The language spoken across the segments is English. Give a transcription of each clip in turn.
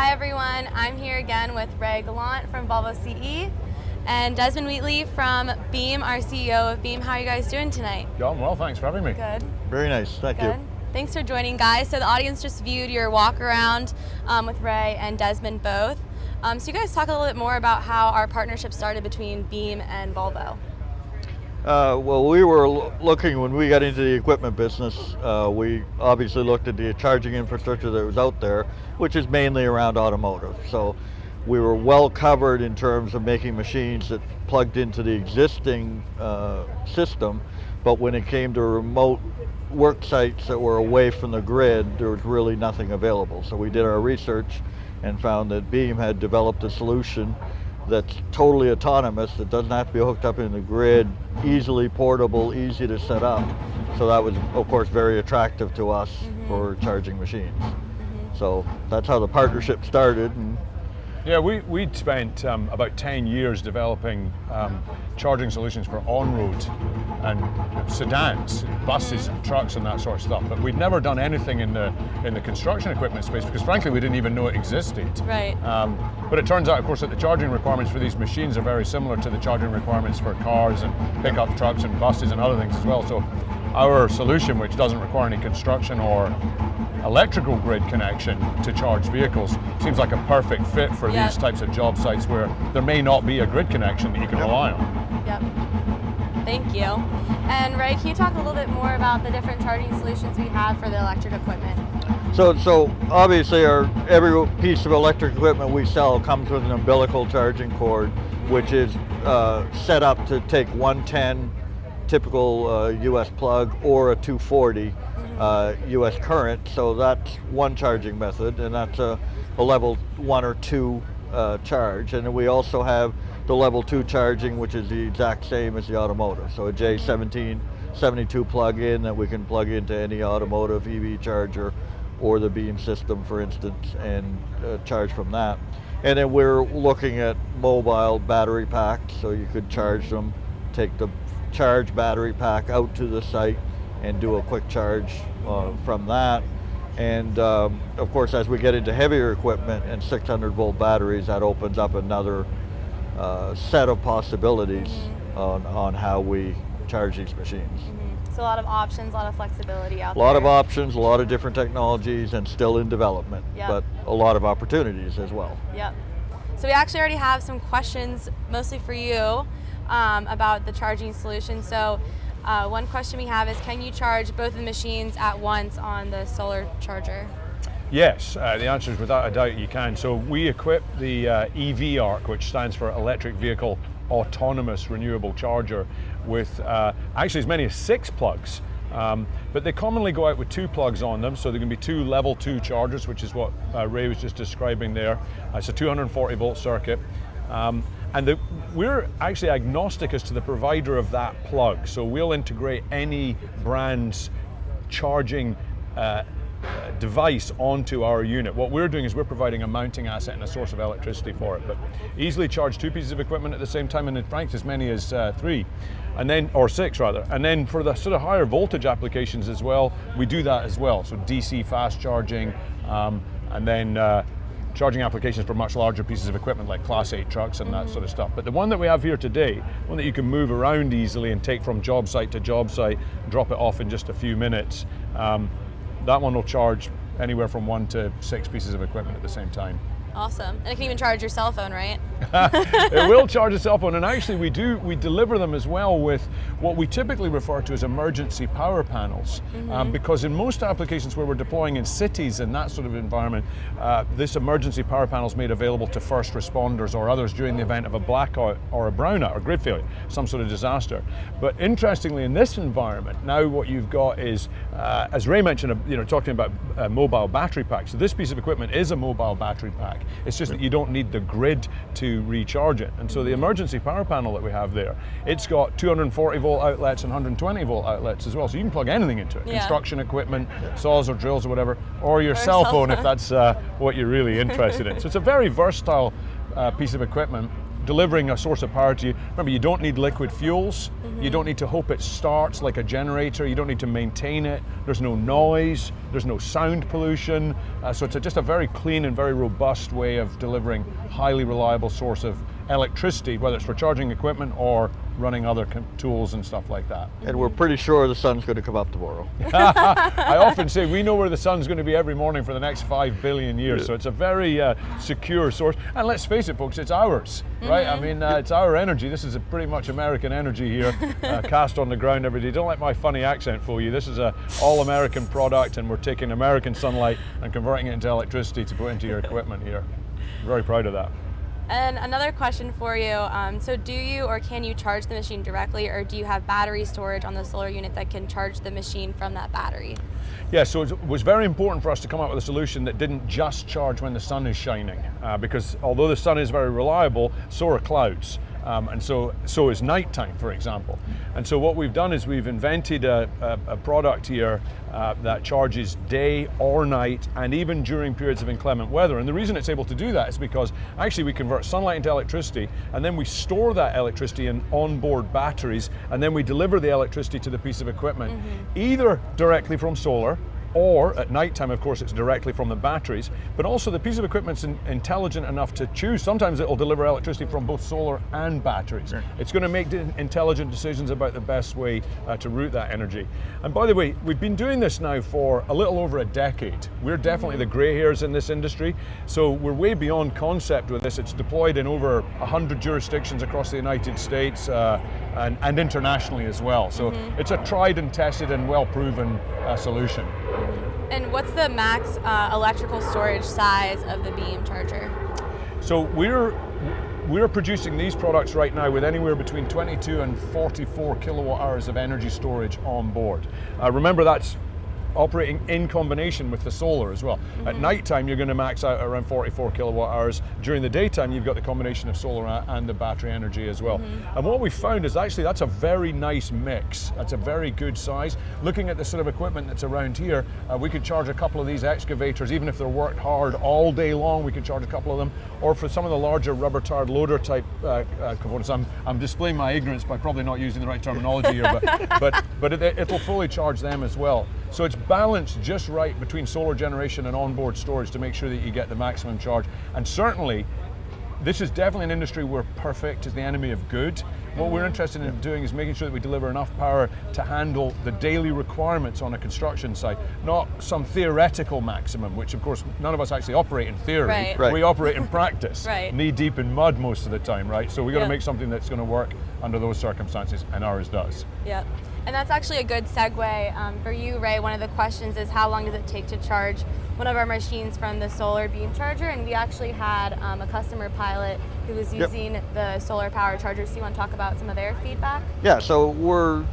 Hi everyone, I'm here again with Ray Gallant from Volvo CE and Desmond Wheatley from Beam, our CEO of Beam. How are you guys doing tonight? Going well, thanks for having me. Good. Very nice, thank you. Thanks for joining, guys. So the audience just viewed your walk around with Ray and Desmond both. So you guys talk a little bit more about how our partnership started between Beam and Volvo. Well, we were looking, when we got into the equipment business, we obviously looked at the charging infrastructure that was out there, which is mainly around automotive. So we were well covered in terms of making machines that plugged into the existing system, but when it came to remote work sites that were away from the grid, there was really nothing available. So we did our research and found that Beam had developed a solution that's totally autonomous, that doesn't have to be hooked up in the grid, easily portable, easy to set up. So that was, of course, very attractive to us for charging machines. So that's how the partnership started. And yeah, we'd spent about 10 years developing charging solutions for on-road and sedans, buses and trucks and that sort of stuff. But we'd never done anything in the construction equipment space because frankly we didn't even know it existed. Right. But it turns out, of course, that the charging requirements for these machines are very similar to the charging requirements for cars and pickup trucks and buses and other things as well. So our solution, which doesn't require any construction or electrical grid connection to charge vehicles, seems like a perfect fit for these types of job sites where there may not be a grid connection that you can rely on. Yep. Thank you. And Ray, can you talk a little bit more about the different charging solutions we have for the electric equipment? So obviously every piece of electric equipment we sell comes with an umbilical charging cord, which is set up to take 110 typical US plug or a 240 US current. So that's one charging method, and that's a level 1 or 2 charge. And then we also have the level 2 charging, which is the exact same as the automotive. So a J1772 plug-in that we can plug into any automotive EV charger or the Beam system, for instance, and charge from that. And then we're looking at mobile battery packs, so you could charge them, take the charge battery pack out to the site and do a quick charge from that. And of course, as we get into heavier equipment and 600-volt batteries, that opens up another set of possibilities on how we charge these machines. So a lot of options, a lot of flexibility out there. A lot of options, a lot of different technologies, and still in development, but a lot of opportunities as well. Yep. So we actually already have some questions, mostly for you, about the charging solution. So one question we have is, can you charge both of the machines at once on the solar charger? Yes, the answer is without a doubt you can. So we equip the EV ARC, which stands for Electric Vehicle Autonomous Renewable Charger, with actually as many as 6 plugs. But they commonly go out with 2 plugs on them, so there can be 2 level 2 chargers, which is what Ray was just describing there. It's a 240 volt circuit. And we're actually agnostic as to the provider of that plug, so we'll integrate any brand's charging device onto our unit. What we're doing is we're providing a mounting asset and a source of electricity for it, but easily charge 2 pieces of equipment at the same time, and in fact as many as 3, and then, or 6 rather. And then for the sort of higher voltage applications as well, we do that as well. So DC fast charging, and then charging applications for much larger pieces of equipment like Class 8 trucks and that sort of stuff. But the one that we have here today, one that you can move around easily and take from job site to job site, drop it off in just a few minutes, that one will charge anywhere from 1 to 6 pieces of equipment at the same time. Awesome. And it can even charge your cell phone, right? It will charge a cell phone, and actually we deliver them as well with what we typically refer to as emergency power panels, because in most applications where we're deploying in cities and that sort of environment, this emergency power panel is made available to first responders or others during the event of a blackout or a brownout or grid failure, some sort of disaster. But interestingly, in this environment, now what you've got is, as Ray mentioned, talking about mobile battery packs. So this piece of equipment is a mobile battery pack. It's just that you don't need the grid to recharge it. And so the emergency power panel that we have there, it's got 240 volt outlets and 120 volt outlets as well. So you can plug anything into it, construction equipment, saws or drills or whatever, or your cell phone if that's what you're really interested in. So it's a very versatile piece of equipment. delivering a source of power to you. Remember, you don't need liquid fuels. You don't need to hope it starts like a generator. You don't need to maintain it. There's no noise. There's no sound pollution. So it's just a very clean and very robust way of delivering highly reliable source of electricity, whether it's for charging equipment or running other tools and stuff like that. And we're pretty sure the sun's going to come up tomorrow. I often say we know where the sun's going to be every morning for the next 5 billion years, so it's a very secure source. And let's face it, folks, it's ours, right? I mean, it's our energy. This is a pretty much American energy here, cast on the ground every day. Don't let my funny accent fool you. This is a all-American product, and we're taking American sunlight and converting it into electricity to put into your equipment here. Very proud of that. And another question for you, so do you or can you charge the machine directly, or do you have battery storage on the solar unit that can charge the machine from that battery? Yeah, so it was very important for us to come up with a solution that didn't just charge when the sun is shining, because although the sun is very reliable, so are clouds. And so is nighttime, for example. And so what we've done is we've invented a product here that charges day or night, and even during periods of inclement weather. And the reason it's able to do that is because actually we convert sunlight into electricity, and then we store that electricity in onboard batteries, and then we deliver the electricity to the piece of equipment, either directly from solar, or at nighttime, of course, it's directly from the batteries, but also the piece of equipment's intelligent enough to choose. Sometimes it'll deliver electricity from both solar and batteries. Sure. It's going to make intelligent decisions about the best way to route that energy. And by the way, we've been doing this now for a little over a decade. We're definitely the gray hairs in this industry, so we're way beyond concept with this. It's deployed in over 100 jurisdictions across the United States and internationally as well. So it's a tried and tested and well-proven solution. And what's the max electrical storage size of the beam charger? So we're producing these products right now with anywhere between 22 and 44 kilowatt hours of energy storage on board. Remember, that's operating in combination with the solar as well. At nighttime, you're going to max out around 44 kilowatt hours. During the daytime, you've got the combination of solar and the battery energy as well. And what we found is actually that's a very nice mix. That's a very good size. Looking at the sort of equipment that's around here, we could charge a couple of these excavators, even if they're worked hard all day long, we could charge a couple of them. Or for some of the larger rubber-tired loader type components, I'm displaying my ignorance by probably not using the right terminology here, but it'll fully charge them as well. So it's balanced just right between solar generation and onboard storage to make sure that you get the maximum charge. And certainly, this is definitely an industry where perfect is the enemy of good. What we're interested in doing is making sure that we deliver enough power to handle the daily requirements on a construction site, not some theoretical maximum, which of course none of us actually operate in theory. Right. We operate in practice, Right. knee deep in mud most of the time, right? So we got to make something that's going to work under those circumstances, and ours does. Yep. And that's actually a good segue for you, Ray. One of the questions is how long does it take to charge one of our machines from the solar beam charger? And we actually had a customer pilot who was using the solar power charger. So you want to talk about some of their feedback? Yeah, so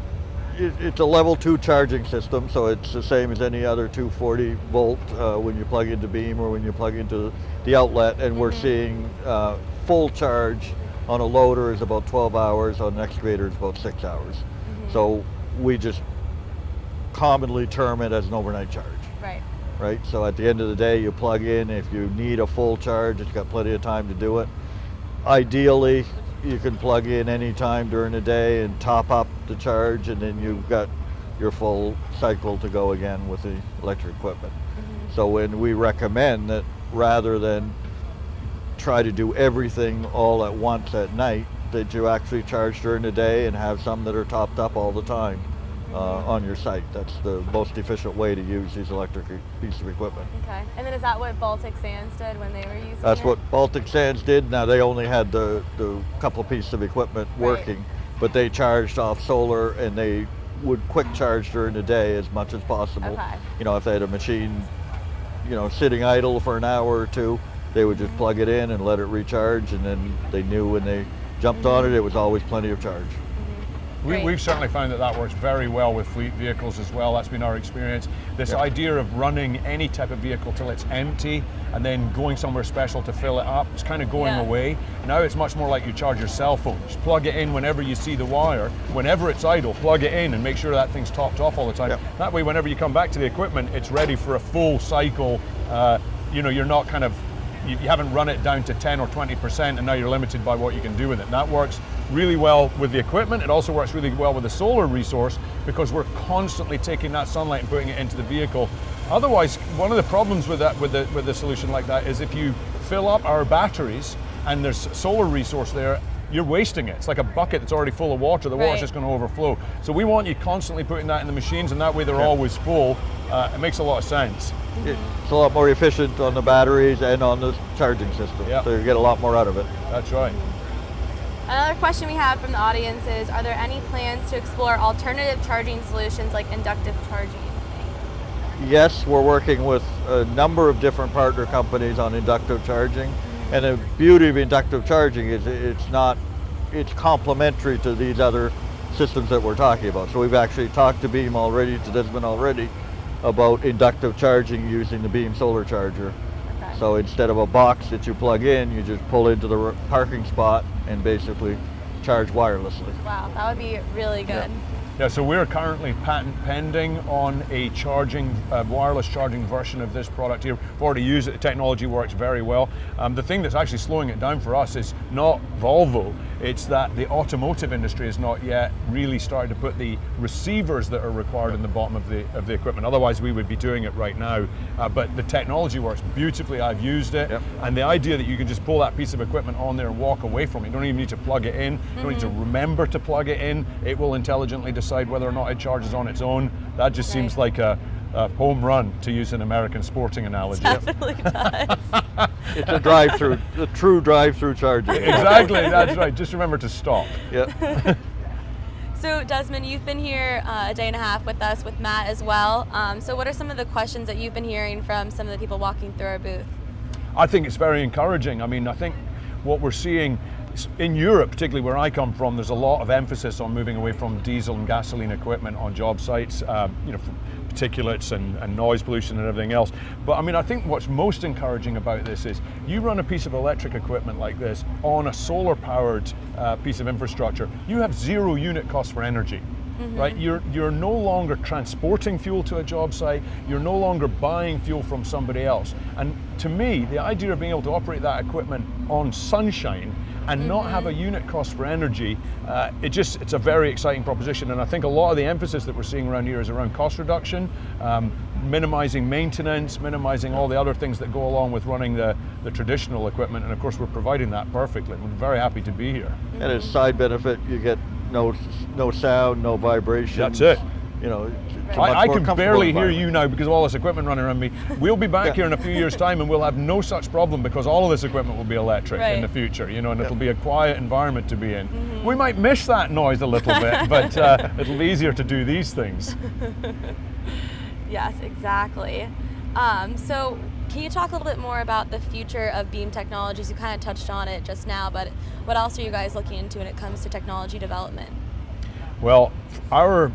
it's a level 2 charging system, so it's the same as any other 240 volt when you plug into beam or when you plug into the outlet, and we're seeing full charge on a loader is about 12 hours, on an excavator is about 6 hours. So we just commonly term it as an overnight charge. Right, so at the end of the day, you plug in. If you need a full charge, it's got plenty of time to do it. Ideally, you can plug in any time during the day and top up the charge, and then you've got your full cycle to go again with the electric equipment. So when we recommend that rather than try to do everything all at once at night, that you actually charge during the day and have some that are topped up all the time on your site. That's the most efficient way to use these electric pieces of equipment. Okay, and then is that what Baltic Sands did when they were using it? That's what Baltic Sands did. Now they only had the couple of pieces of equipment working, but they charged off solar, and they would quick charge during the day as much as possible. Okay. You know, if they had a machine, you know, sitting idle for an hour or two, they would just plug it in and let it recharge, and then they knew when they jumped on it, it was always plenty of charge. We've certainly found that works very well with fleet vehicles as well. That's been our experience. This idea of running any type of vehicle till it's empty and then going somewhere special to fill it up, it's kind of going away. Now it's much more like you charge your cell phone. Just plug it in whenever you see the wire. Whenever it's idle, plug it in and make sure that thing's topped off all the time. That way, whenever you come back to the equipment, it's ready for a full cycle. You know, you're not kind of you haven't run it down to 10 or 20% and now you're limited by what you can do with it. That works really well with the equipment. It also works really well with the solar resource because we're constantly taking that sunlight and putting it into the vehicle. Otherwise, one of the problems with that, with a solution like that, is if you fill up our batteries and there's solar resource there, you're wasting it. It's like a bucket that's already full of water. The water's just going to overflow. So we want you constantly putting that in the machines, and that way they're always full. It makes a lot of sense. It's a lot more efficient on the batteries and on the charging system, so you get a lot more out of it. That's right. Another question we have from the audience is, are there any plans to explore alternative charging solutions like inductive charging? Yes, we're working with a number of different partner companies on inductive charging. And the beauty of inductive charging is it's complementary to these other systems that we're talking about. So we've actually talked to Beam already, to Desmond already, about inductive charging using the Beam solar charger. Okay. So instead of a box that you plug in, you just pull into the parking spot and basically charge wirelessly. Wow, that would be really good. Yeah, so we're currently patent pending on a wireless charging version of this product here. We've already used it, the technology works very well. The thing that's actually slowing it down for us is not Volvo, it's that the automotive industry has not yet really started to put the receivers that are required in the bottom of the equipment. Otherwise we would be doing it right now. But the technology works beautifully, I've used it. And the idea that you can just pull that piece of equipment on there and walk away from it, you don't even need to plug it in, you don't need to remember to plug it in, it will intelligently decide whether or not it charges on its own. That just seems like a home run, to use an American sporting analogy. It definitely does. It's a drive-through, a true drive-through charger. Exactly, that's right. Just remember to stop. Yeah. So Desmond, you've been here a day and a half with us, with Matt as well. So what are some of the questions that you've been hearing from some of the people walking through our booth? I think it's very encouraging. I mean, I think what we're seeing in Europe, particularly where I come from, there's a lot of emphasis on moving away from diesel and gasoline equipment on job sites, particulates and noise pollution and everything else. But I mean, I think what's most encouraging about this is you run a piece of electric equipment like this on a solar powered piece of infrastructure, you have 0 unit cost for energy. Right, you're no longer transporting fuel to a job site, you're no longer buying fuel from somebody else. And to me, the idea of being able to operate that equipment on sunshine and not have a unit cost for energy, it's a very exciting proposition. And I think a lot of the emphasis that we're seeing around here is around cost reduction, minimizing maintenance, minimizing all the other things that go along with running the traditional equipment. And of course, we're providing that perfectly. We're very happy to be here. And as a side benefit, you get no sound, no vibration. That's it. You know, I can barely hear you now because of all this equipment running around me. We'll be back here in a few years' time and we'll have no such problem because all of this equipment will be electric in the future, and it'll be a quiet environment to be in. We might miss that noise a little bit, but it'll be easier to do these things. Yes, exactly. So can you talk a little bit more about the future of Beam Technologies? You kind of touched on it just now, but what else are you guys looking into when it comes to technology development? Well, our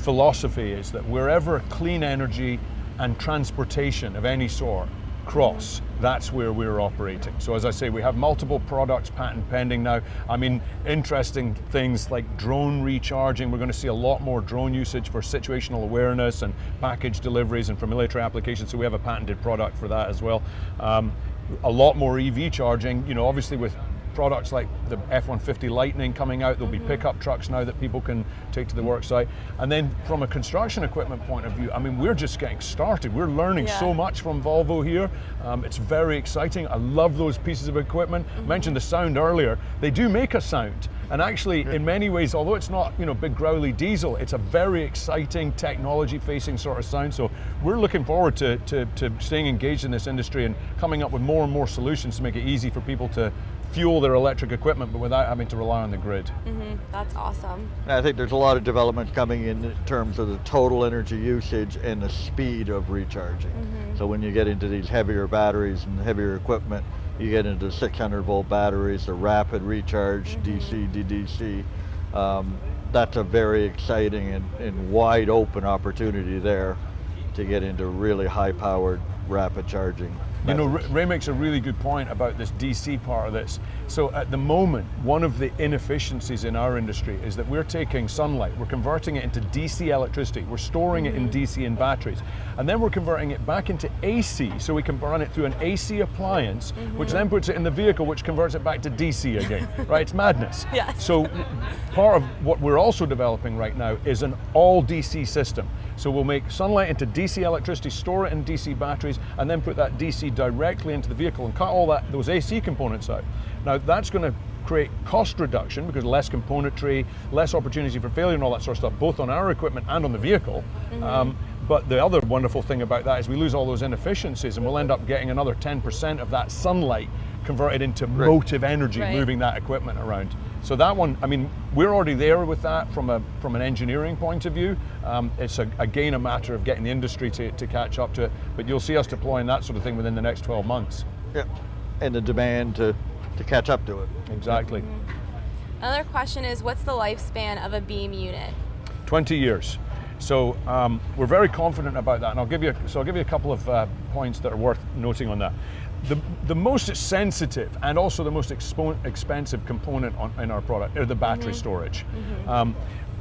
philosophy is that wherever clean energy and transportation of any sort cross, that's where we're operating. So as I say, we have multiple products patent pending now. I mean, interesting things like drone recharging. We're going to see a lot more drone usage for situational awareness and package deliveries and for military applications. So we have a patented product for that as well. A lot more EV charging, obviously with products like the F-150 Lightning coming out, there'll be pickup trucks now that people can take to the work site. And then from a construction equipment point of view, I mean, we're just getting started. We're learning so much from Volvo here. It's very exciting. I love those pieces of equipment. I mentioned the sound earlier. They do make a sound. And actually, in many ways, although it's not, big growly diesel, it's a very exciting technology-facing sort of sound. So we're looking forward to staying engaged in this industry and coming up with more and more solutions to make it easy for people to fuel their electric equipment, but without having to rely on the grid. That's awesome. I think there's a lot of developments coming in terms of the total energy usage and the speed of recharging. So when you get into these heavier batteries and heavier equipment, you get into 600 volt batteries, the rapid recharge, DC to DC. That's a very exciting and wide open opportunity there to get into really high powered rapid charging. You know, methods. Ray makes a really good point about this DC part of this. So at the moment, one of the inefficiencies in our industry is that we're taking sunlight, we're converting it into DC electricity, we're storing it in DC in batteries, and then we're converting it back into AC, so we can run it through an AC appliance, which then puts it in the vehicle, which converts it back to DC again, right? It's madness. Yes. So part of what we're also developing right now is an all DC system. So we'll make sunlight into DC electricity, store it in DC batteries, and then put that DC directly into the vehicle and cut all those AC components out. Now that's going to create cost reduction because less componentry, less opportunity for failure and all that sort of stuff, both on our equipment and on the vehicle. But the other wonderful thing about that is we lose all those inefficiencies and we'll end up getting another 10% of that sunlight converted into motive energy, moving that equipment around. So that one, I mean, we're already there with that from an engineering point of view. It's again a matter of getting the industry to catch up to it, but you'll see us deploying that sort of thing within the next 12 months. Yeah, and the demand to catch up to it. Exactly. Another question is, what's the lifespan of a beam unit? 20 years. So we're very confident about that, and I'll give you a couple of points that are worth noting on that. The most sensitive and also the most expensive component in our product are the battery storage.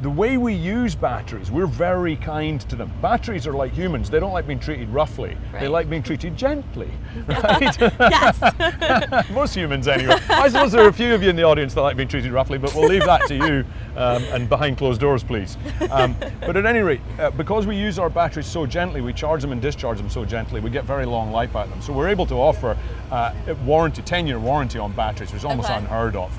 The way we use batteries, we're very kind to them. Batteries are like humans, they don't like being treated roughly. They like being treated gently, right? Yes. Most humans anyway. I suppose there are a few of you in the audience that like being treated roughly, but we'll leave that to you and behind closed doors, please. But at any rate, because we use our batteries so gently, we charge them and discharge them so gently, we get very long life out of them. So we're able to offer warranty, 10-year warranty on batteries, which is almost unheard of.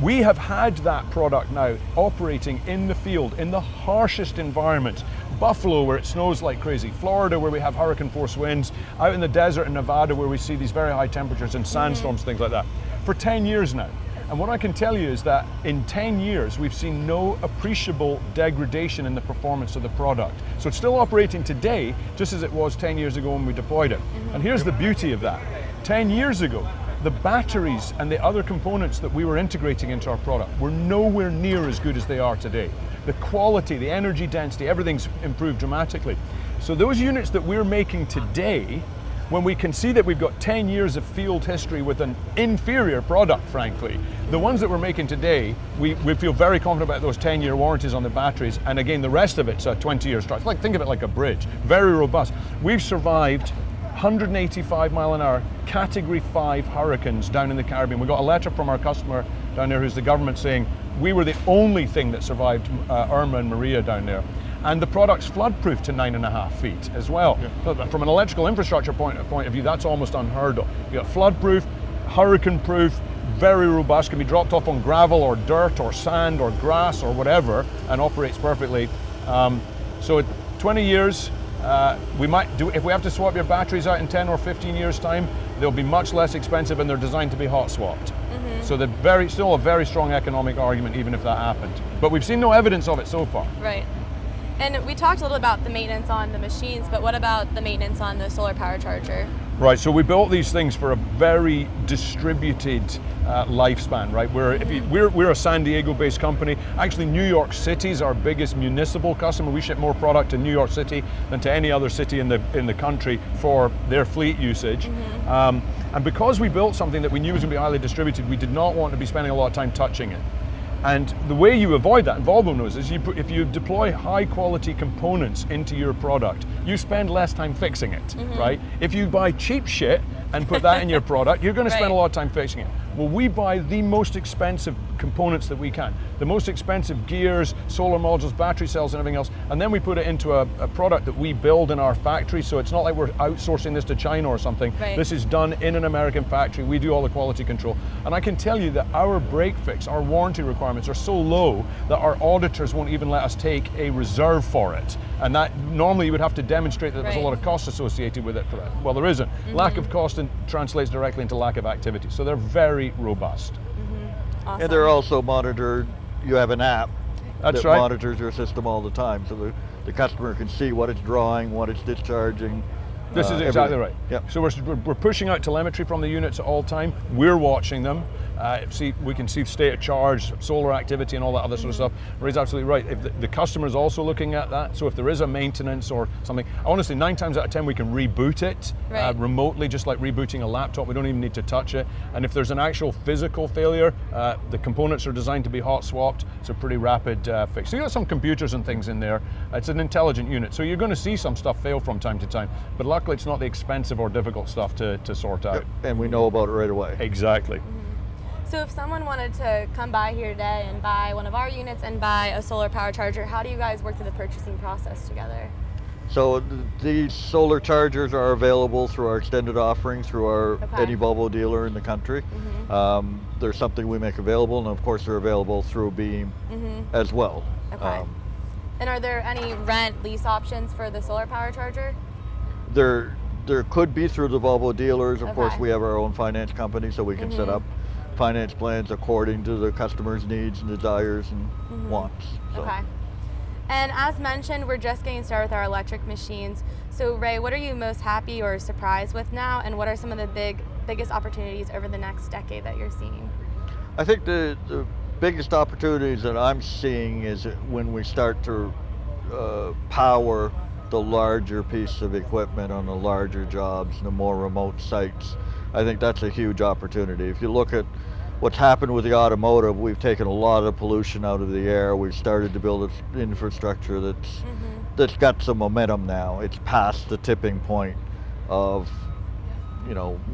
We have had that product now operating in the field in the harshest environments. Buffalo, where it snows like crazy, Florida, where we have hurricane force winds, out in the desert in Nevada, where we see these very high temperatures and sandstorms, things like that, for 10 years now. And what I can tell you is that in 10 years, we've seen no appreciable degradation in the performance of the product. So it's still operating today, just as it was 10 years ago when we deployed it. And here's the beauty of that. 10 years ago, the batteries and the other components that we were integrating into our product were nowhere near as good as they are today. The quality, the energy density, everything's improved dramatically. So those units that we're making today, when we can see that we've got 10 years of field history with an inferior product, frankly, the ones that we're making today, we feel very confident about those 10-year warranties on the batteries, and again, the rest of it's a 20-year strike. Think of it like a bridge, very robust. We've survived 185 mile an hour, category 5 hurricanes down in the Caribbean. We got a letter from our customer down there who's the government saying we were the only thing that survived Irma and Maria down there. And the product's flood-proof to 9.5 feet as well. So from an electrical infrastructure point of view, that's almost unheard of. You got flood-proof, hurricane-proof, very robust, can be dropped off on gravel or dirt or sand or grass or whatever, and operates perfectly. So 20 years, we might do, if we have to swap your batteries out in 10 or 15 years time, they'll be much less expensive and they're designed to be hot swapped. So they're still a very strong economic argument even if that happened. But we've seen no evidence of it so far. Right. And we talked a little about the maintenance on the machines, but what about the maintenance on the solar power charger? Right, so we built these things for a very distributed lifespan, right? We're a San Diego-based company. Actually, New York City is our biggest municipal customer. We ship more product to New York City than to any other city in the country for their fleet usage. And because we built something that we knew was going to be highly distributed, we did not want to be spending a lot of time touching it. And the way you avoid that, and Volvo knows, is if you deploy high quality components into your product, you spend less time fixing it, right? If you buy cheap shit and put that in your product, you're going to spend a lot of time fixing it. Well, we buy the most expensive components that we can, the most expensive gears, solar modules, battery cells, and everything else, and then we put it into a product that we build in our factory, so it's not like we're outsourcing this to China or something. This is done in an American factory. We do all the quality control. And I can tell you that our break fix, our warranty requirements are so low that our auditors won't even let us take a reserve for it. And that normally you would have to demonstrate that there's a lot of cost associated with it for that. Well, there isn't. Lack of cost translates directly into lack of activity. So they're very robust. Awesome. And they're also monitored. You have an app that right. monitors your system all the time, so the customer can see what it's drawing, what it's discharging, This is exactly everything. right. Yep. So we're pushing out telemetry from the units at all time. We're watching them. We can see state of charge, solar activity, and all that other sort of stuff. Ray's absolutely right. If the customer is also looking at that, so if there is a maintenance or something, honestly, 9 times out of 10 we can reboot it remotely, just like rebooting a laptop. We don't even need to touch it. And if there's an actual physical failure, the components are designed to be hot swapped. It's a pretty rapid fix. So you've got some computers and things in there. It's an intelligent unit, so you're going to see some stuff fail from time to time. But luckily, it's not the expensive or difficult stuff to sort out. Yep. And we know about it right away. Exactly. So if someone wanted to come by here today and buy one of our units and buy a solar power charger, how do you guys work through the purchasing process together? So these solar chargers are available through our extended offering through our any Volvo dealer in the country. There's something we make available, and of course they're available through Beam as well. Okay. And are there any rent lease options for the solar power charger? There could be through the Volvo dealers. Of course, we have our own finance company, so we can set up finance plans according to the customer's needs and desires and wants. So. Okay. And as mentioned, we're just getting started with our electric machines. So Ray, what are you most happy or surprised with now, and what are some of the biggest opportunities over the next decade that you're seeing? I think the biggest opportunities that I'm seeing is when we start to power the larger piece of equipment on the larger jobs, the more remote sites. I think that's a huge opportunity. If you look at what's happened with the automotive, we've taken a lot of pollution out of the air. We've started to build an infrastructure that's got some momentum now. It's past the tipping point of,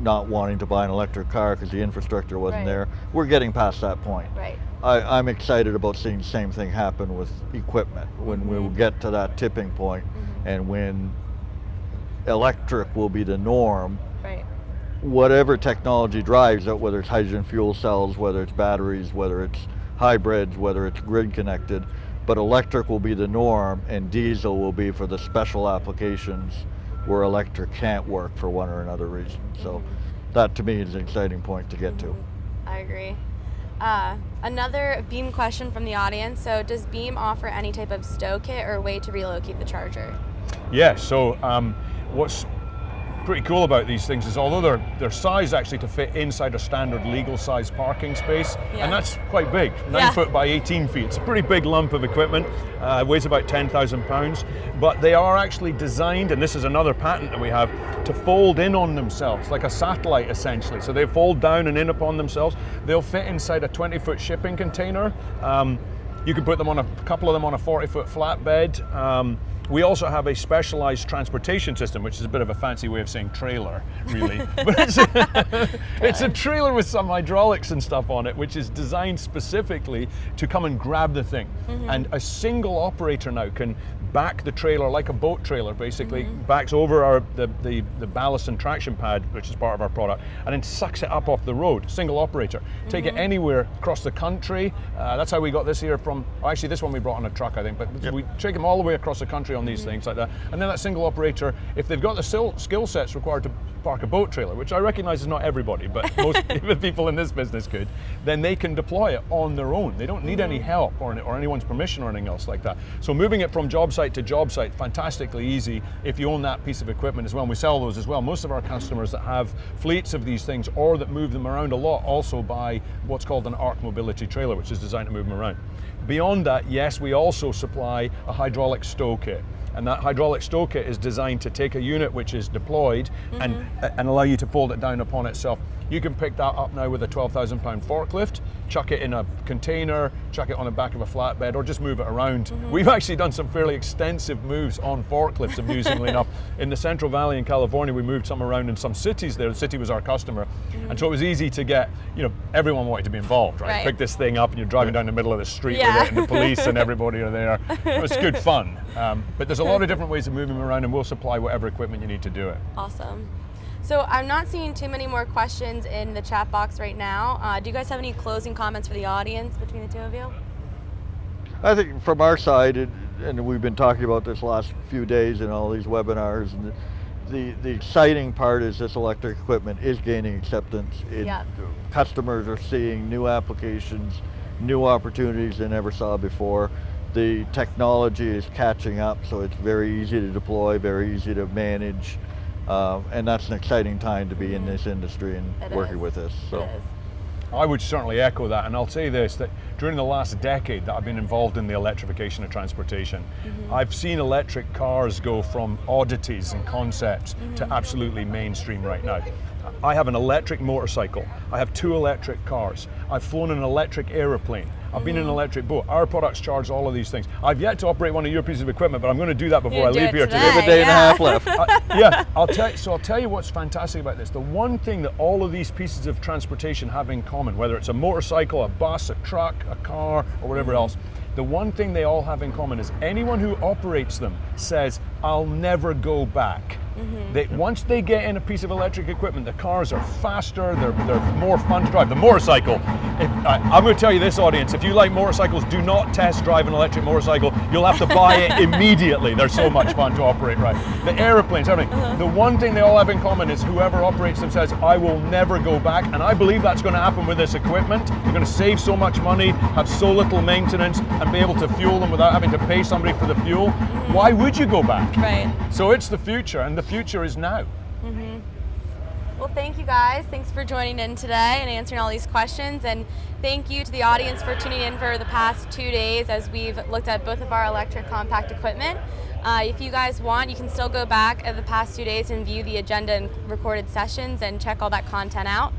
not wanting to buy an electric car because the infrastructure wasn't there. We're getting past that point. Right. I'm excited about seeing the same thing happen with equipment when we'll get to that tipping point, and when electric will be the norm. Right. Whatever technology drives it, whether it's hydrogen fuel cells, whether it's batteries, whether it's hybrids, whether it's grid connected, but electric will be the norm, and diesel will be for the special applications where electric can't work for one or another reason. So that to me is an exciting point to get to. I agree. Another Beam question from the audience. So does Beam offer any type of Stow Kit or way to relocate the charger? Yeah, so what's pretty cool about these things is although they're sized actually to fit inside a standard legal size parking space, and that's quite big, 9 foot by 18 feet. It's a pretty big lump of equipment, weighs about 10,000 pounds, but they are actually designed, and this is another patent that we have, to fold in on themselves, like a satellite essentially. So they fold down and in upon themselves. They'll fit inside a 20-foot shipping container. You can put them on a couple of them on a 40-foot flatbed. We also have a specialized transportation system, which is a bit of a fancy way of saying trailer, really. But it's a trailer with some hydraulics and stuff on it, which is designed specifically to come and grab the thing. And a single operator now can back the trailer like a boat trailer, basically, backs over the ballast and traction pad, which is part of our product, and then sucks it up off the road, single operator. Take it anywhere across the country. That's how we got this here from, actually this one we brought on a truck, I think, but we take them all the way across the country on these things like that. And then that single operator, if they've got the skill sets required to park a boat trailer, which I recognize is not everybody, but most people in this business could, then they can deploy it on their own. They don't need any help or anyone's permission or anything else like that. So moving it from job site to job site, fantastically easy if you own that piece of equipment as well. And we sell those as well. Most of our customers that have fleets of these things or that move them around a lot also buy what's called an ARC mobility trailer, which is designed to move them around. Beyond that, yes, we also supply a hydraulic stow kit. And that hydraulic stow kit is designed to take a unit which is deployed and allow you to fold it down upon itself. You can pick that up now with a 12,000 pound forklift, chuck it in a container, chuck it on the back of a flatbed, or just move it around. We've actually done some fairly extensive moves on forklifts, amusingly enough. In the Central Valley in California, we moved some around in some cities there. The city was our customer. And so it was easy to get, everyone wanted to be involved, right? Pick this thing up and you're driving down the middle of the street with it, and the police and everybody are there. It was good fun. But there's a lot of different ways of moving them around, and we'll supply whatever equipment you need to do it. Awesome. So I'm not seeing too many more questions in the chat box right now. Do you guys have any closing comments for the audience between the two of you? I think from our side, and we've been talking about this last few days in all these webinars, and the exciting part is this electric equipment is gaining acceptance. Customers are seeing new applications, new opportunities they never saw before. The technology is catching up, so it's very easy to deploy, very easy to manage. and that's an exciting time to be in this industry and It working is. with this. So. It is. I would certainly echo that, and I'll say this, that during the last decade that I've been involved in the electrification of transportation, I've seen electric cars go from oddities and concepts to absolutely mainstream right now. I have an electric motorcycle, I have 2 electric cars, I've flown an electric aeroplane, I've been in an electric boat. Our products charge all of these things. I've yet to operate one of your pieces of equipment, but I'm going to do that before I You're gonna leave do here it today. We have a day and a half left. Yeah, I'll tell you what's fantastic about this. The one thing that all of these pieces of transportation have in common, whether it's a motorcycle, a bus, a truck, a car, or whatever else, the one thing they all have in common is anyone who operates them says, I'll never go back. Once they get in a piece of electric equipment, the cars are faster, they're more fun to drive. The motorcycle, I'm going to tell you this, audience, if you like motorcycles, do not test drive an electric motorcycle. You'll have to buy it immediately. They're so much fun to operate, right? The airplanes, everything. The one thing they all have in common is whoever operates them says, I will never go back. And I believe that's going to happen with this equipment. You're going to save so much money, have so little maintenance, and be able to fuel them without having to pay somebody for the fuel. Why would you go back? Right. So it's the future, and the future is now. Well, thank you guys. Thanks for joining in today and answering all these questions. And thank you to the audience for tuning in for the past 2 days as we've looked at both of our electric compact equipment. If you guys want, you can still go back at the past 2 days and view the agenda and recorded sessions and check all that content out.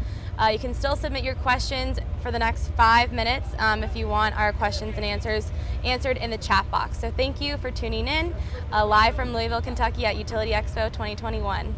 You can still submit your questions for the next 5 minutes if you want our questions and answers answered in the chat box. So thank you for tuning in live from Louisville, Kentucky at Utility Expo 2021.